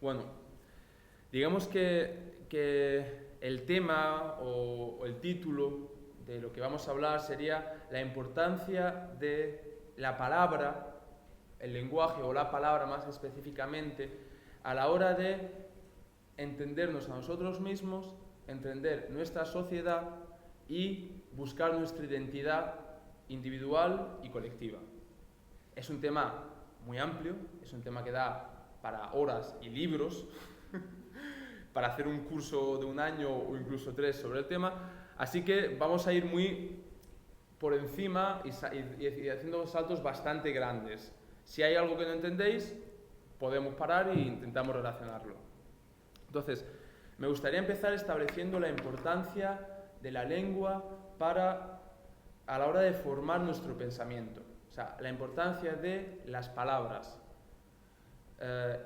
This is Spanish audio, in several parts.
Bueno, digamos que el tema o el título de lo que vamos a hablar sería la importancia de la palabra, el lenguaje o la palabra más específicamente, a la hora de entendernos a nosotros mismos, entender nuestra sociedad y buscar nuestra identidad individual y colectiva. Es un tema muy amplio, es un tema que da para horas y libros, para hacer un curso de un año o incluso 3 sobre el tema, así que vamos a ir muy por encima y haciendo saltos bastante grandes. Si hay algo que no entendéis, podemos parar e intentamos relacionarlo. Entonces, me gustaría empezar estableciendo la importancia de la lengua a la hora de formar nuestro pensamiento. O sea, la importancia de las palabras.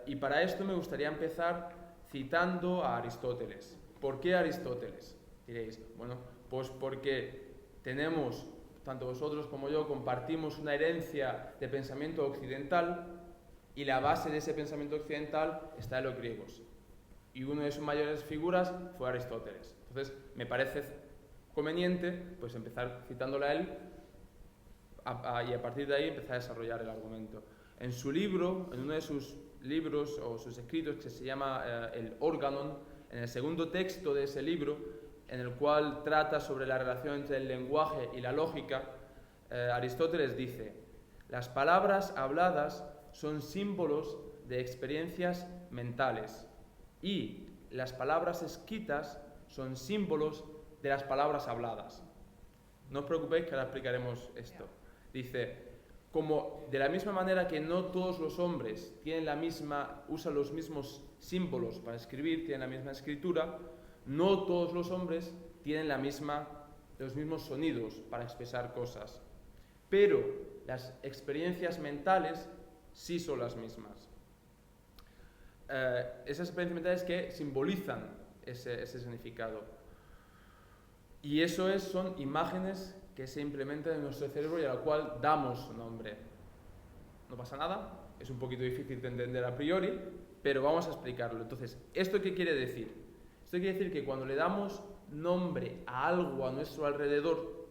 Y para esto me gustaría empezar citando a Aristóteles. ¿Por qué Aristóteles? Diréis, bueno, pues porque tenemos, tanto vosotros como yo, compartimos una herencia de pensamiento occidental y la base de ese pensamiento occidental está en los griegos. Y una de sus mayores figuras fue Aristóteles. Entonces, me parece conveniente pues empezar citándole a él y a partir de ahí empezar a desarrollar el argumento. En su libro, en uno de sus libros o sus escritos que se llama el Organon, en el segundo texto de ese libro, en el cual trata sobre la relación entre el lenguaje y la lógica, Aristóteles dice: las palabras habladas son símbolos de experiencias mentales y las palabras escritas son símbolos de las palabras habladas. No os preocupéis que ahora explicaremos esto. Dice, como de la misma manera que no todos los hombres usan los mismos símbolos para escribir, tienen la misma escritura, no todos los hombres tienen los mismos sonidos para expresar cosas. Pero las experiencias mentales sí son las mismas. Esas experiencias mentales que simbolizan ese significado. Y eso son imágenes que se implementan en nuestro cerebro y a la cual damos nombre. No pasa nada, es un poquito difícil de entender a priori, pero vamos a explicarlo. Entonces, ¿esto qué quiere decir? Esto quiere decir que cuando le damos nombre a algo a nuestro alrededor,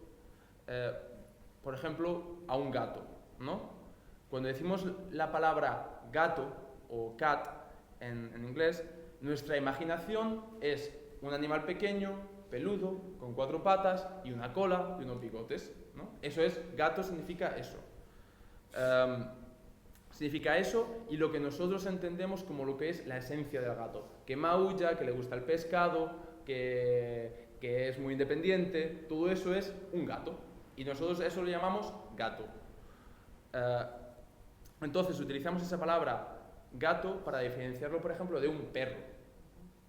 por ejemplo, a un gato, ¿no? Cuando decimos la palabra gato o cat en inglés, nuestra imaginación es un animal pequeño, peludo, con 4 patas y una cola y unos bigotes, ¿no? Eso es, gato significa eso. Significa eso y lo que nosotros entendemos como lo que es la esencia del gato. Que maulla, que le gusta el pescado, que es muy independiente, todo eso es un gato. Y nosotros eso lo llamamos gato. Entonces utilizamos esa palabra gato para diferenciarlo, por ejemplo, de un perro,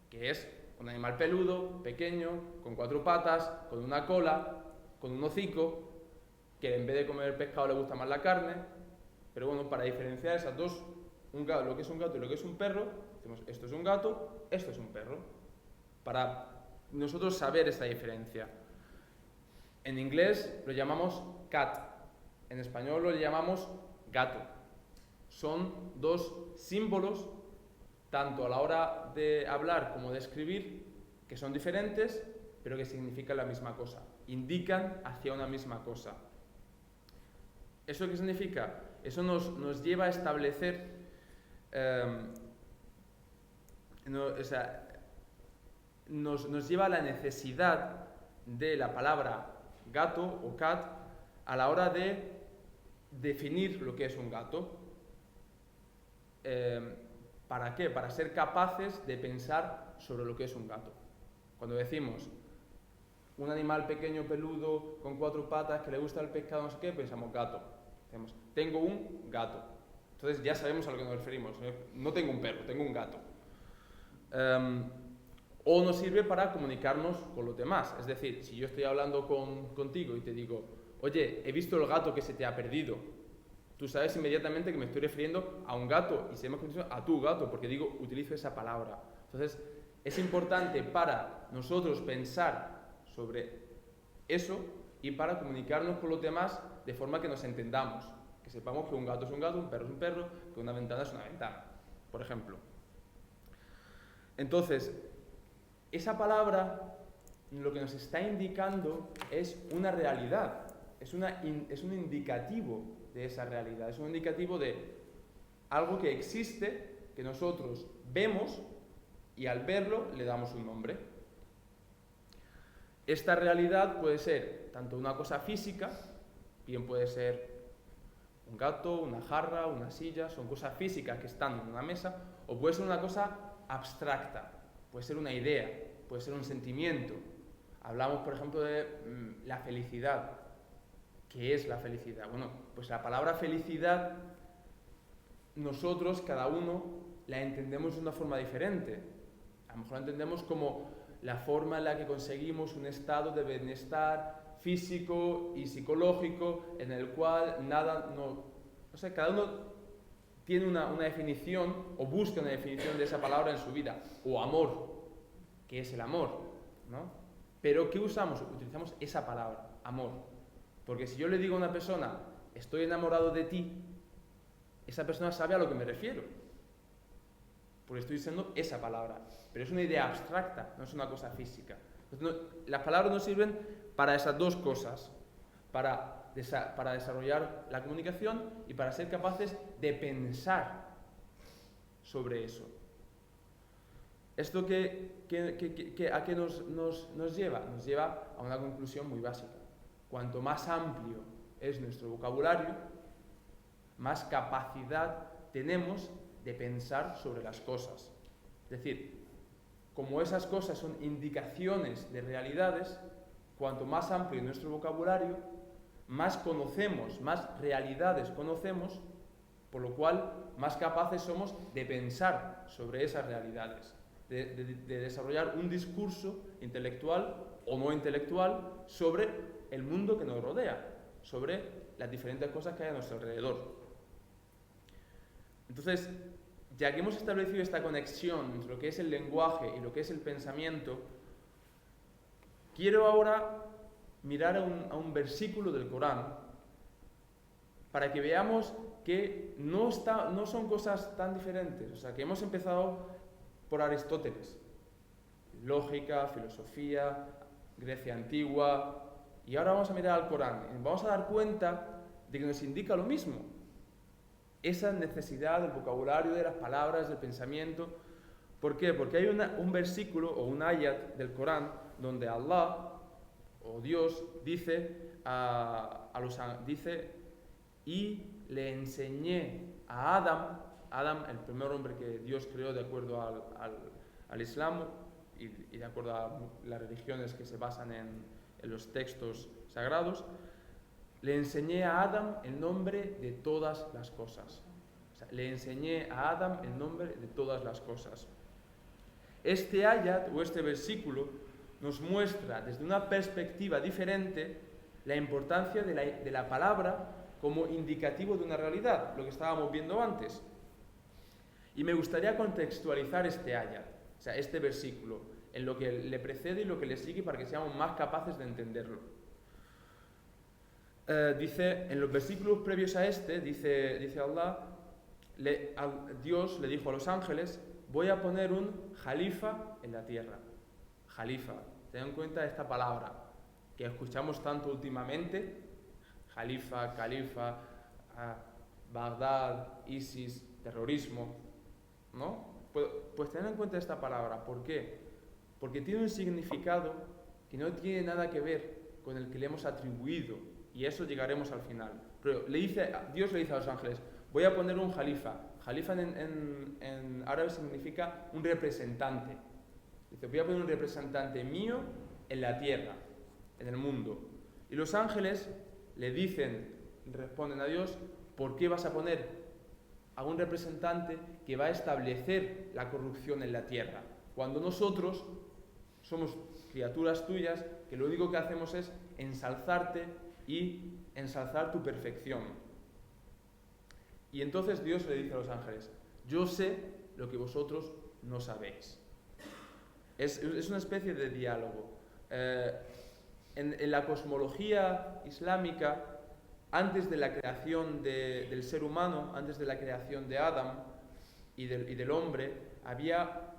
que es un animal peludo, pequeño, con 4 patas, con una cola, con un hocico, que en vez de comer pescado le gusta más la carne. Pero bueno, para diferenciar esas dos, lo que es un gato y lo que es un perro, decimos esto es un gato, esto es un perro. Para nosotros saber esta diferencia. En inglés lo llamamos cat, en español lo llamamos gato. Son dos símbolos, tanto a la hora de hablar como de escribir, que son diferentes, pero que significan la misma cosa, indican hacia una misma cosa. ¿Eso qué significa? Eso nos lleva a establecer, nos lleva a la necesidad de la palabra gato o cat a la hora de definir lo que es un gato. ¿Para qué? Para ser capaces de pensar sobre lo que es un gato. Cuando decimos un animal pequeño, peludo, con 4 patas, que le gusta el pescado, no sé qué, pensamos gato. Decimos, tengo un gato. Entonces ya sabemos a lo que nos referimos. No tengo un perro, tengo un gato. O nos sirve para comunicarnos con los demás. Es decir, si yo estoy hablando contigo y te digo, oye, he visto el gato que se te ha perdido, tú sabes inmediatamente que me estoy refiriendo a un gato y sabemos que a tu gato, porque utilizo esa palabra. Entonces, es importante para nosotros pensar sobre eso y para comunicarnos con los demás de forma que nos entendamos, que sepamos que un gato es un gato, un perro es un perro, que una ventana es una ventana, por ejemplo. Entonces, esa palabra lo que nos está indicando es una realidad, es un indicativo de esa realidad, es un indicativo de algo que existe, que nosotros vemos y al verlo le damos un nombre. Esta realidad puede ser tanto una cosa física, bien puede ser un gato, una jarra, una silla, son cosas físicas que están en una mesa, o puede ser una cosa abstracta, puede ser una idea, puede ser un sentimiento. Hablamos, por ejemplo, de la felicidad. ¿Qué es la felicidad? Bueno, pues la palabra felicidad, nosotros, cada uno, la entendemos de una forma diferente. A lo mejor la entendemos como la forma en la que conseguimos un estado de bienestar físico y psicológico en el cual cada uno tiene una definición o busca una definición de esa palabra en su vida. O amor, ¿qué es el amor? ¿No? Pero ¿qué usamos? Utilizamos esa palabra, amor. Porque si yo le digo a una persona, estoy enamorado de ti, esa persona sabe a lo que me refiero. Porque estoy diciendo esa palabra. Pero es una idea abstracta, no es una cosa física. Entonces, las palabras nos sirven para esas dos cosas. Para desarrollar la comunicación y para ser capaces de pensar sobre eso. ¿Esto a qué nos lleva? Nos lleva a una conclusión muy básica. Cuanto más amplio es nuestro vocabulario, más capacidad tenemos de pensar sobre las cosas. Es decir, como esas cosas son indicaciones de realidades, cuanto más amplio es nuestro vocabulario, más conocemos, más realidades conocemos, por lo cual más capaces somos de pensar sobre esas realidades, de desarrollar un discurso intelectual o no intelectual sobre el mundo que nos rodea, sobre las diferentes cosas que hay a nuestro alrededor. Entonces, ya que hemos establecido esta conexión entre lo que es el lenguaje y lo que es el pensamiento, quiero ahora mirar a un versículo del Corán para que veamos que no son cosas tan diferentes. O sea, que hemos empezado por Aristóteles, lógica, filosofía, Grecia antigua, y ahora vamos a mirar al Corán y vamos a dar cuenta de que nos indica lo mismo. Esa necesidad del vocabulario, de las palabras, del pensamiento. ¿Por qué? Porque hay un versículo o un ayat del Corán donde Allah o Dios dice y le enseñé a Adam, el primer hombre que Dios creó de acuerdo al Islam y de acuerdo a las religiones que se basan en los textos sagrados, le enseñé a Adam el nombre de todas las cosas. O sea, le enseñé a Adam el nombre de todas las cosas. Este ayat o este versículo nos muestra desde una perspectiva diferente la importancia de la palabra como indicativo de una realidad, lo que estábamos viendo antes. Y me gustaría contextualizar este ayat, o sea, este versículo, en lo que le precede y lo que le sigue para que seamos más capaces de entenderlo. Dice, en los versículos previos a este, dice Allah, Dios le dijo a los ángeles, voy a poner un jalifa en la tierra. Jalifa, ten en cuenta esta palabra que escuchamos tanto últimamente, jalifa, califa, Bagdad, ISIS, terrorismo, ¿no? Pues ten en cuenta esta palabra. ¿Por qué? Porque tiene un significado que no tiene nada que ver con el que le hemos atribuido, y eso llegaremos al final. Pero Dios le dice a los ángeles, voy a poner un jalifa. Jalifa en árabe significa un representante. Dice, voy a poner un representante mío en la tierra, en el mundo. Y los ángeles responden a Dios, ¿por qué vas a poner a un representante que va a establecer la corrupción en la tierra? Cuando nosotros somos criaturas tuyas que lo único que hacemos es ensalzarte y ensalzar tu perfección. Y entonces Dios le dice a los ángeles, yo sé lo que vosotros no sabéis. Es una especie de diálogo. En la cosmología islámica, antes de la creación del ser humano, antes de la creación de Adán y del hombre, había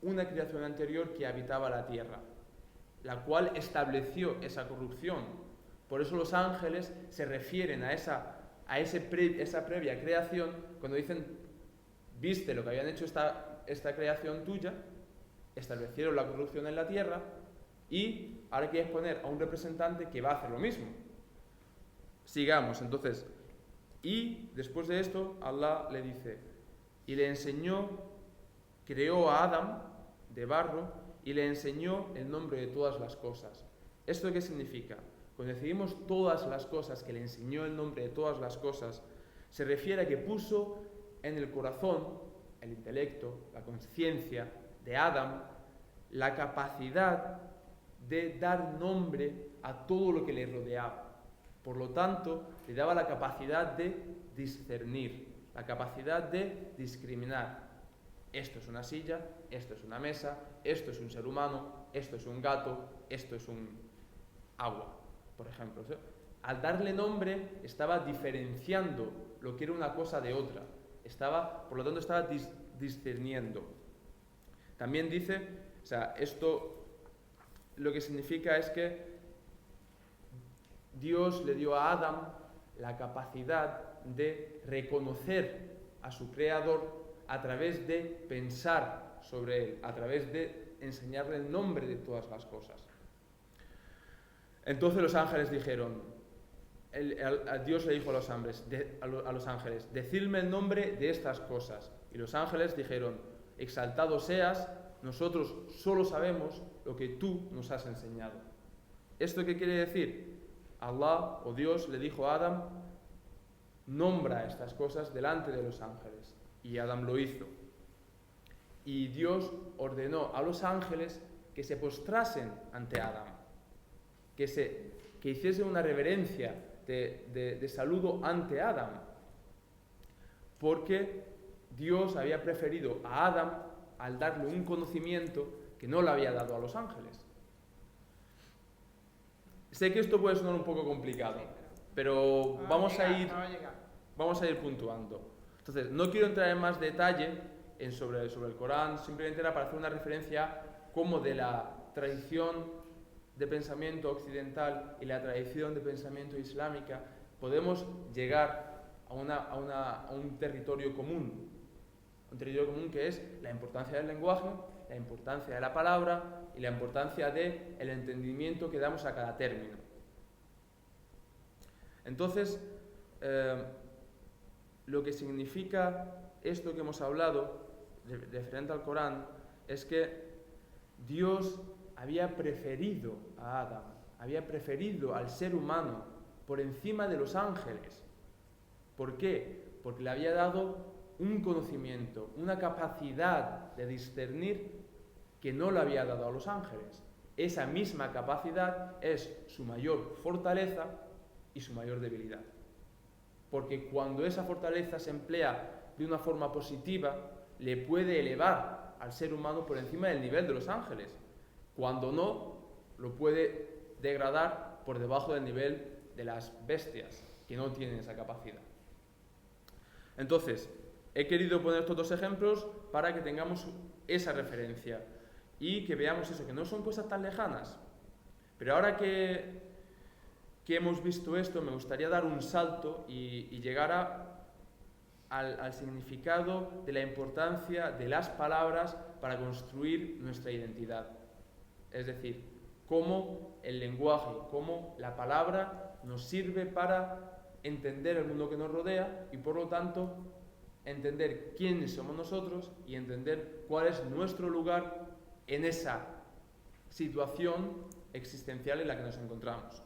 una creación anterior que habitaba la tierra, la cual estableció esa corrupción. Por eso los ángeles se refieren a esa previa creación cuando dicen, viste lo que habían hecho esta creación tuya, establecieron la corrupción en la tierra y ahora quieres poner a un representante que va a hacer lo mismo. Sigamos, entonces. Y después de esto, Allah le dice, y le enseñó, creó a Adán de barro y le enseñó el nombre de todas las cosas. ¿Esto qué significa? Cuando decimos todas las cosas, que le enseñó el nombre de todas las cosas, se refiere a que puso en el corazón, el intelecto, la conciencia de Adán, la capacidad de dar nombre a todo lo que le rodeaba. Por lo tanto, le daba la capacidad de discernir, la capacidad de discriminar. Esto es una silla, esto es una mesa, esto es un ser humano, esto es un gato, esto es un agua, por ejemplo. Al darle nombre, estaba diferenciando lo que era una cosa de otra. Por lo tanto, estaba discerniendo. También dice, esto lo que significa es que Dios le dio a Adán la capacidad de reconocer a su creador a través de pensar sobre él, a través de enseñarle el nombre de todas las cosas. Entonces los ángeles dijeron, Dios le dijo a los ángeles, decidme el nombre de estas cosas. Y los ángeles dijeron, exaltado seas, nosotros solo sabemos lo que tú nos has enseñado. ¿Esto qué quiere decir? Allah o Dios le dijo a Adán, nombra estas cosas delante de los ángeles. Y Adán lo hizo. Y Dios ordenó a los ángeles que se postrasen ante Adán, que hiciesen una reverencia de saludo ante Adán, porque Dios había preferido a Adán al darle un conocimiento que no le había dado a los ángeles. Sé que esto puede sonar un poco complicado, pero vamos a ir puntuando. Entonces, no quiero entrar en más detalle sobre el Corán, simplemente era para hacer una referencia como de la tradición de pensamiento occidental y la tradición de pensamiento islámica podemos llegar a un territorio común. Un territorio común que es la importancia del lenguaje, la importancia de la palabra y la importancia del entendimiento que damos a cada término. Entonces, lo que significa esto que hemos hablado referente al Corán es que Dios había preferido a Adán, había preferido al ser humano por encima de los ángeles. ¿Por qué? Porque le había dado un conocimiento, una capacidad de discernir que no le había dado a los ángeles. Esa misma capacidad es su mayor fortaleza y su mayor debilidad. Porque cuando esa fortaleza se emplea de una forma positiva, le puede elevar al ser humano por encima del nivel de los ángeles. Cuando no, lo puede degradar por debajo del nivel de las bestias, que no tienen esa capacidad. Entonces, he querido poner estos dos ejemplos para que tengamos esa referencia y que veamos eso, que no son cosas tan lejanas. Pero ahora que hemos visto esto, me gustaría dar un salto y llegar al significado de la importancia de las palabras para construir nuestra identidad. Es decir, cómo el lenguaje, cómo la palabra nos sirve para entender el mundo que nos rodea y, por lo tanto, entender quiénes somos nosotros y entender cuál es nuestro lugar en esa situación existencial en la que nos encontramos.